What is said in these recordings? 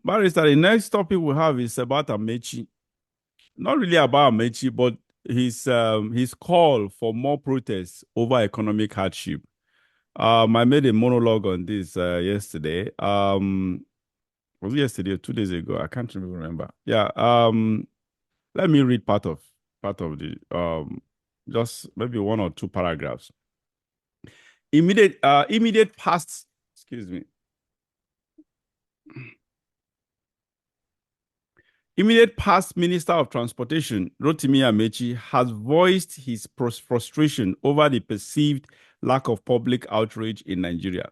Barrister, the next topic we have is about Amechi. Not really about Amechi, but his call for more protests over economic hardship. I made a monologue on this yesterday. Was it yesterday or 2 days ago? I can't even remember. Yeah. Let me read part of the just maybe one or two paragraphs. Immediate past. Excuse me. Immediate past Minister of Transportation, Rotimi Amaechi, has voiced his frustration over the perceived lack of public outrage in Nigeria,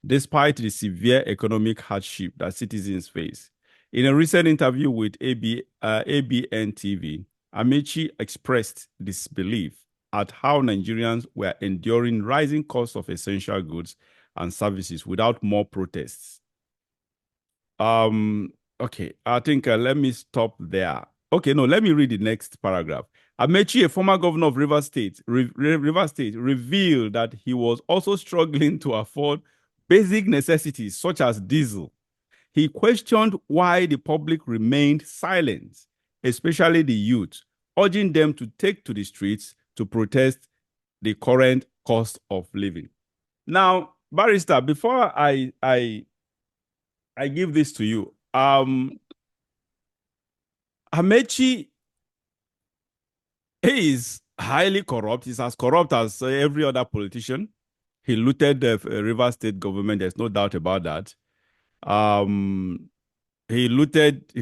despite the severe economic hardship that citizens face. In a recent interview with ABN TV, Amaechi expressed disbelief at how Nigerians were enduring rising costs of essential goods and services without more protests. Um, okay, I think let me stop there. Okay, no, let me read the next paragraph. Amechi, a former governor of River State, revealed that he was also struggling to afford basic necessities such as diesel. He questioned why the public remained silent, especially the youth, urging them to take to the streets to protest the current cost of living. Now, Barrister, before I give this to you. Amechi is highly corrupt. He's as corrupt as every other politician. He looted the River State government. There's no doubt about that. Um, he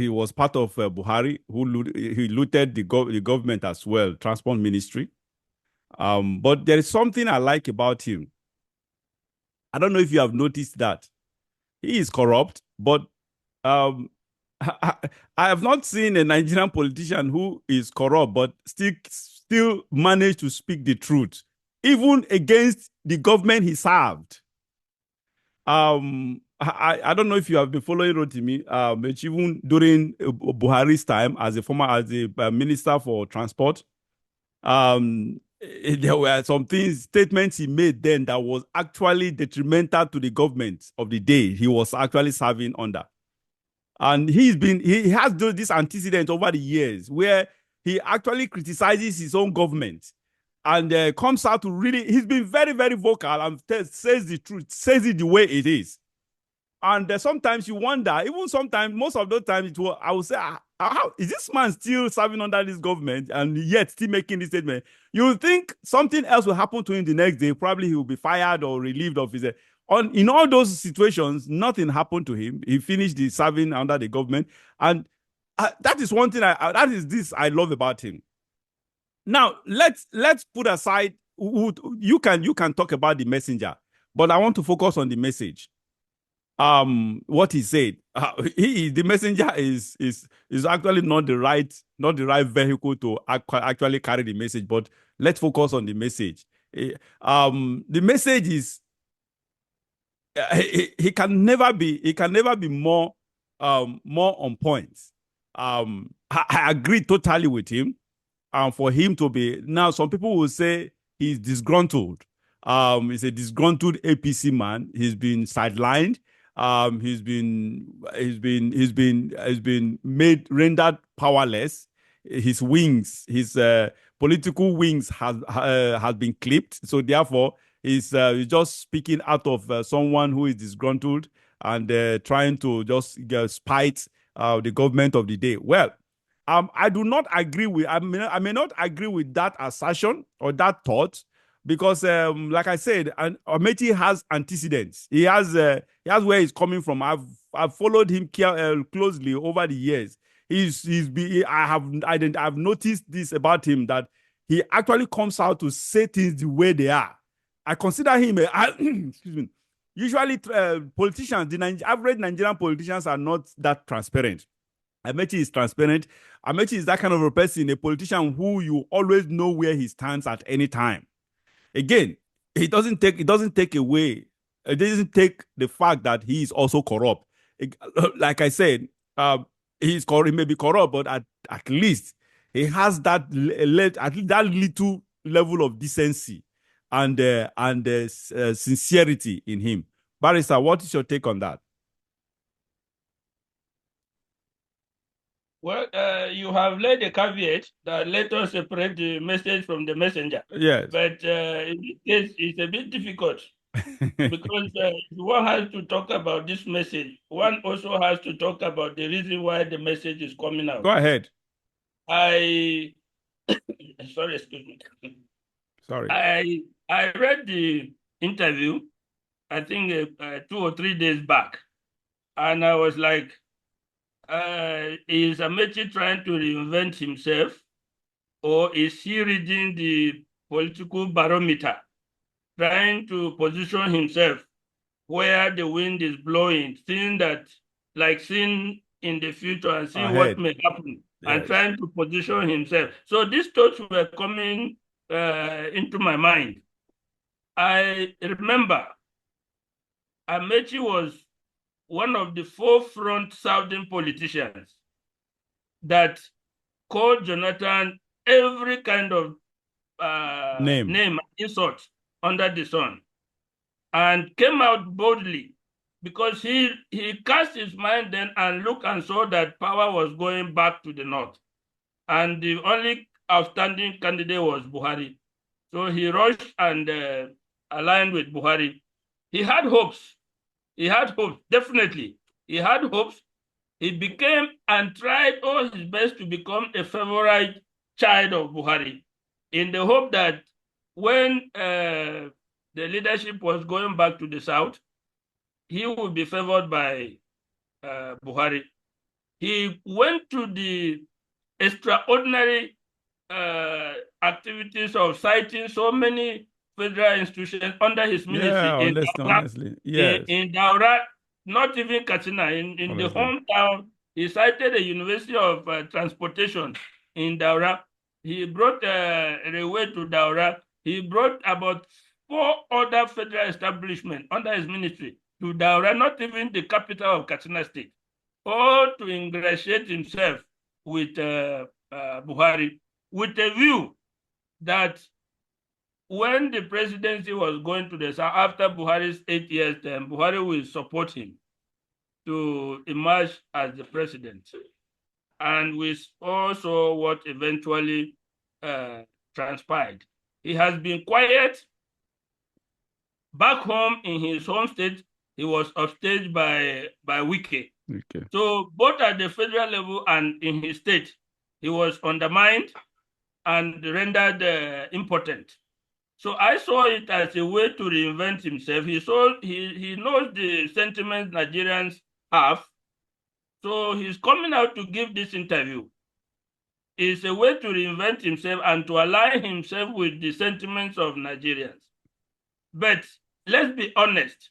was part of Buhari, he looted the government as well, transport ministry. But there is something I like about him. I don't know if you have noticed that. He is corrupt, but um, I have not seen a Nigerian politician who is corrupt but still managed to speak the truth, even against the government he served. I don't know if you have been following Rotimi, even during Buhari's time as a minister for transport. There were some statements he made then that was actually detrimental to the government of the day he was actually serving under. And he has done this antecedent over the years where he actually criticizes his own government and comes out to really, he's been very, very vocal and says the truth, says it the way it is. And sometimes you wonder, even sometimes, most of the time, I would say, how is this man still serving under this government and yet still making this statement? You would think something else will happen to him the next day. Probably he will be fired or relieved of his. In all those situations, nothing happened to him. He finished the serving under the government, and that is one thing. That is this I love about him. Now let's put aside. You can talk about the messenger, but I want to focus on the message. What he said, the messenger is actually not the right vehicle to actually carry the message, but let's focus on the message. The message is he can never be more on point. I agree totally with him. For him to be now, some people will say he's disgruntled. He's a disgruntled APC man. He's been sidelined. He's been made rendered powerless. His political wings has been clipped. So therefore, he's just speaking out of someone who is disgruntled and trying to just spite the government of the day. Well, I do not agree with. I may not agree with that assertion or that thought because, like I said, Amechi has antecedents. He has where he's coming from. I've followed him closely over the years. I've noticed this about him that he actually comes out to say things the way they are. I consider him excuse me. Usually, politicians, the average Nigerian politicians are not that transparent. Amechi is transparent. Amechi is that kind of a person, a politician who you always know where he stands at any time. Again, it doesn't take away, it doesn't take the fact that he is also corrupt. Like I said, he may be corrupt, but at least he has at least that little level of decency and and, uh, uh, uh, sincerity in him. Barrister, what is your take on that? Well, you have laid a caveat that let us separate the message from the messenger. Yes. But in this case, it's a bit difficult because one has to talk about this message. One also has to talk about the reason why the message is coming Go out. ahead. I sorry, excuse me. Sorry. I read the interview, I think 2 or 3 days back, and I was like, is Amechi trying to reinvent himself, or is he reading the political barometer, trying to position himself where the wind is blowing, seeing in the future and seeing what Ahead. may happen, and Yes. trying to position himself. So these thoughts were coming into my mind. I remember Amechi was one of the forefront Southern politicians that called Jonathan every kind of Name. name and insult under the sun, and came out boldly because he cast his mind then and looked and saw that power was going back to the north, and the only outstanding candidate was Buhari. So he rushed and aligned with Buhari. He had hopes. He had hopes, definitely. He had hopes. He became and tried all his best to become a favorite child of Buhari, in the hope that when the leadership was going back to the south, he would be favored by Buhari. He went to the extraordinary activities of citing so many federal institutions under his ministry Yeah, honestly. Yes. in Daura, not even Katsina, in the Honestly. hometown. He cited a University of Transportation in Daura. He brought a railway to Daura. He brought about 4 other federal establishments under his ministry to Daura, not even the capital of Katsina State, all to ingratiate himself with Buhari, with a view that when the presidency was going to the south after Buhari's 8 years term, Buhari will support him to emerge as the president. And with also what eventually transpired. He has been quiet. Back home in his home state, he was upstaged by Wike. Okay. So both at the federal level and in his state, he was undermined and rendered impotent. So I saw it as a way to reinvent himself. He knows the sentiments Nigerians have. So he's coming out to give this interview. It's a way to reinvent himself and to align himself with the sentiments of Nigerians. But let's be honest,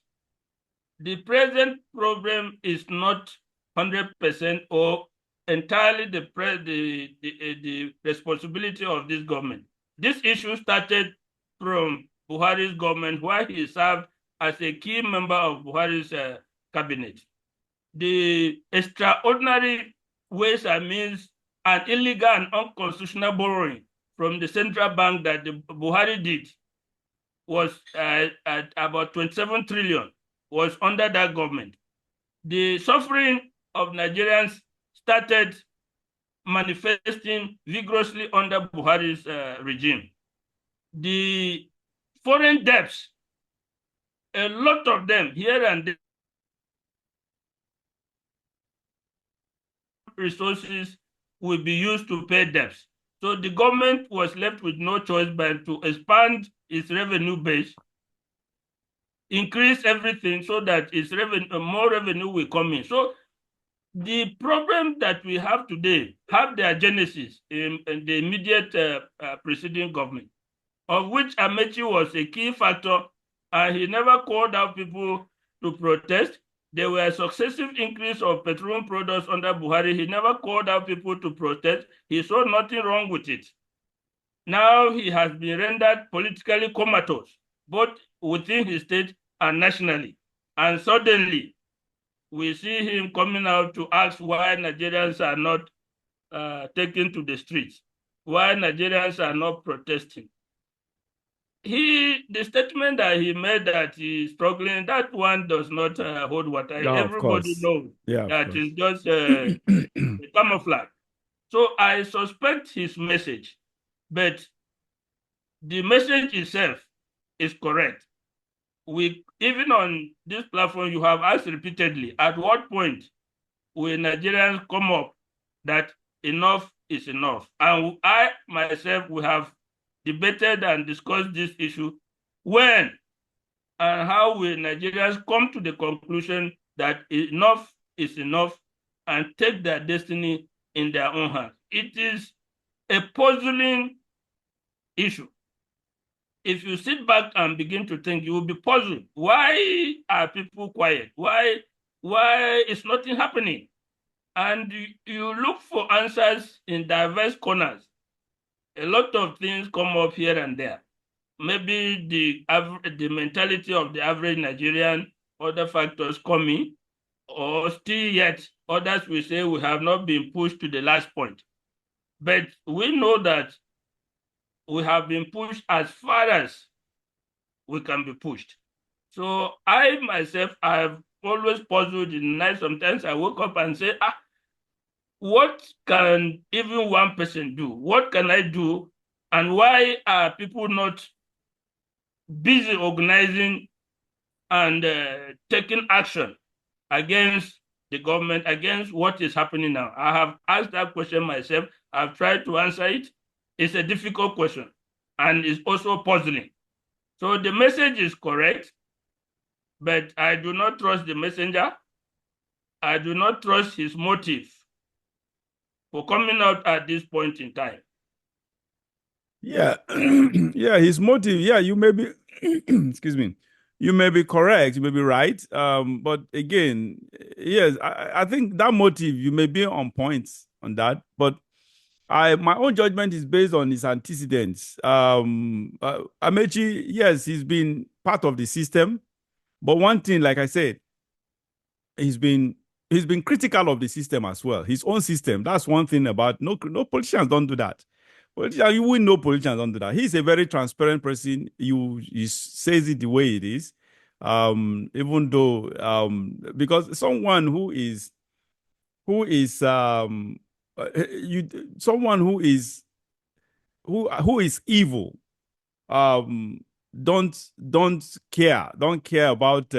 the present problem is not 100% or entirely the responsibility of this government. This issue started from Buhari's government, where he served as a key member of Buhari's cabinet. The extraordinary ways and means and illegal and unconstitutional borrowing from the central bank that the Buhari did was at about 27 trillion, was under that government. The suffering of Nigerians started manifesting vigorously under Buhari's regime. The foreign debts, a lot of them here and there, resources will be used to pay debts. So the government was left with no choice but to expand its revenue base, increase everything so that more revenue will come in. So the problem that we have today have their genesis in the immediate preceding government, of which Amaechi was a key factor, and he never called out people to protest. There were successive increase of petroleum products under Buhari. He never called out people to protest. He saw nothing wrong with it. Now he has been rendered politically comatose, both within his state and nationally. And suddenly, we see him coming out to ask why Nigerians are not taken to the streets, why Nigerians are not protesting. The statement that he made that he's struggling, that one does not hold water. Yeah, of Everybody course. knows Yeah, that is just a camouflage. So I suspect his message, but the message itself is correct. We even on this platform, you have asked repeatedly, at what point will Nigerians come up that enough is enough? And I myself will have debated and discussed this issue. When and how will Nigerians come to the conclusion that enough is enough and take their destiny in their own hands? It is a puzzling issue. If you sit back and begin to think, you will be puzzled. Why are people quiet? Why is nothing happening? And you look for answers in diverse corners. A lot of things come up here and there. Maybe the mentality of the average Nigerian, other factors coming, or still yet others will say we have not been pushed to the last point. But we know that we have been pushed as far as we can be pushed. So I myself, I have always puzzled in the night. Sometimes I wake up and say, what can even one person do? What can I do? And why are people not busy organizing and taking action against the government, against what is happening now? I have asked that question myself. I've tried to answer it. It's a difficult question and it's also puzzling. So the message is correct, but I do not trust the messenger. I do not trust his motive for coming out at this point in time. Yeah, yeah, his motive. Yeah, you may be, excuse me, you may be correct, you may be right. But again, yes, I think that motive you may be on point on that. But my own judgment is based on his antecedents. Amaechi, yes, he's been part of the system, but one thing, like I said, he's been he's been critical of the system as well, his own system. That's one thing about no politicians don't do that. Politicians, you will know politicians don't do that. He's a very transparent person. He says it the way it is. Even though because someone who is you someone who is evil um don't care about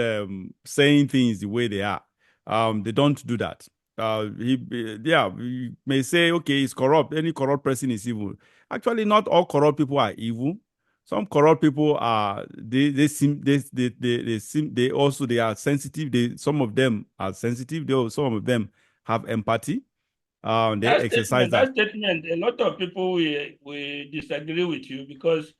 saying things the way they are. They don't do that. Yeah, you may say, okay, it's corrupt. Any corrupt person is evil. Actually, not all corrupt people are evil. Some corrupt people are they seem they seem they also they are sensitive. Some of them are sensitive. Some of them have empathy. They exercise that. That statement, a lot of people will disagree with you because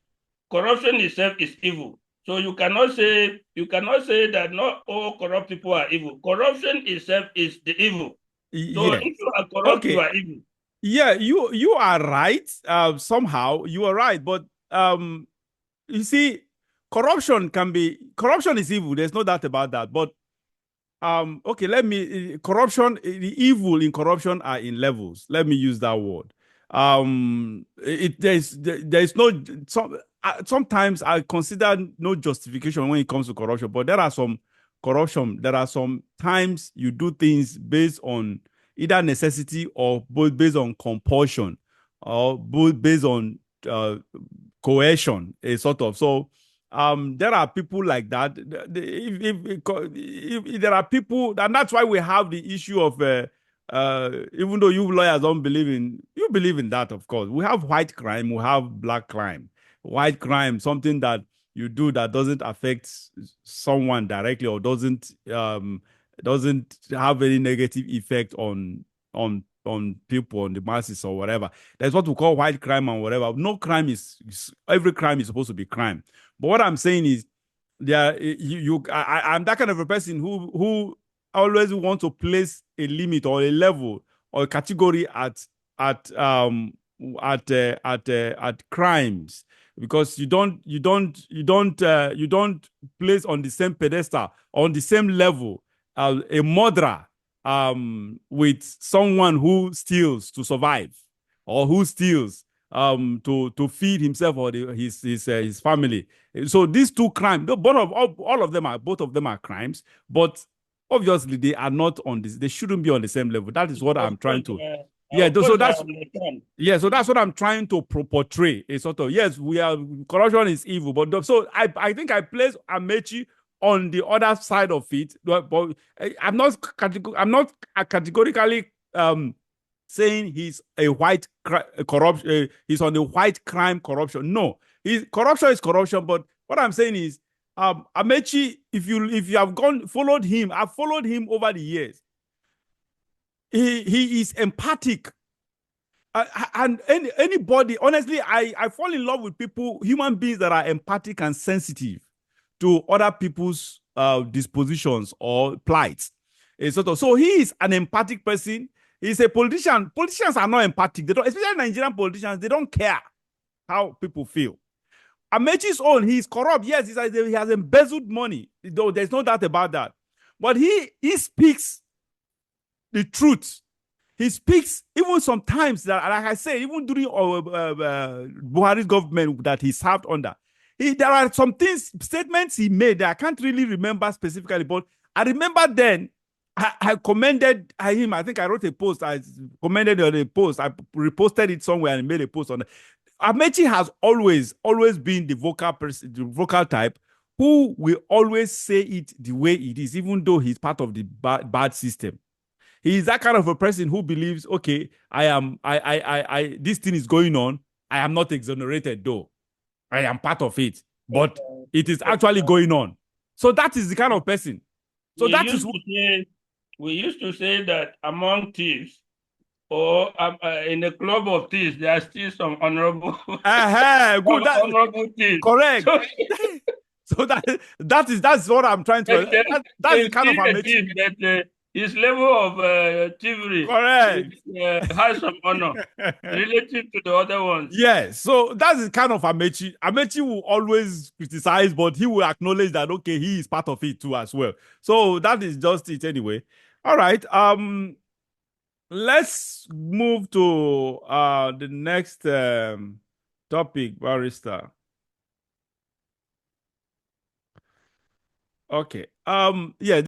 corruption itself is evil. So you cannot say that not all corrupt people are evil. Corruption itself is the evil. So Yes. if you are corrupt, you Okay. are evil. Yeah, you are right. Somehow you are right, but you see, corruption is evil. There's no doubt about that. But okay, the evil in corruption are in levels. Let me use that word. There's no sometimes I consider no justification when it comes to corruption, but there are some corruption. There are some times you do things based on either necessity or both based on compulsion or both based on uh, coercion, a sort of. So there are people like that. If there are people, and that's why we have the issue of even though you lawyers don't believe in, you believe in that, of course. We have white crime, we have black crime. White crime, something that you do that doesn't affect someone directly or doesn't have any negative effect on people, on the masses or whatever. That's what we call white crime and whatever. No crime every crime is supposed to be crime. But what I'm saying is, I'm that kind of a person who always want to place a limit or a level or a category at at crimes, because you don't place on the same pedestal, on the same level, a murderer with someone who steals to survive, or who steals to feed himself or his family. So these two crimes, both of them are crimes, but obviously they are not on this. They shouldn't be on the same level. That is what I'm trying to. Yeah, Of so course, I that's understand. yeah, so that's what I'm trying to portray. A sort of yes, we are corruption is evil, but so I think I place Amaechi on the other side of it. But I'm not categorically saying he's a white corruption. He's on the white crime corruption. No, corruption is corruption. But what I'm saying is, Amaechi, if you have gone followed him, I've followed him over the years. He is empathic. And anybody, honestly, I fall in love with people, human beings that are empathic and sensitive to other people's dispositions or plights. So he is an empathic person. He's a politician. Politicians are not empathic. They don't, especially Nigerian politicians, they don't care how people feel. Amaechi's own, he's corrupt. Yes, he has embezzled money. There's no doubt about that. But he speaks the truth. He speaks even sometimes that, like I say, even during Buhari's government that he served under, there are some statements he made that I can't really remember specifically, but I remember then I commended him. I think I wrote a post. I commended on a post. I reposted it somewhere and made a post on it. Amaechi has always been the vocal person, the vocal type who will always say it the way it is, even though he's part of the bad system. He is that kind of a person who believes, okay, this thing is going on. I am not exonerated though. I am part of it, but it is actually going on. So that is the kind of person. So that is we used to say that among thieves or in a club of thieves, there are still some honorable, good. Honorable thieves. Correct. So that's what I'm trying to. That's the kind of thief that his level of thievery has some honor relative to the other ones. Yes, so that's the kind of Amaechi. Amaechi will always criticize, but he will acknowledge that okay, he is part of it too as well. So that is just it anyway. All right. Let's move to the next topic, Barrister. Okay. Yeah.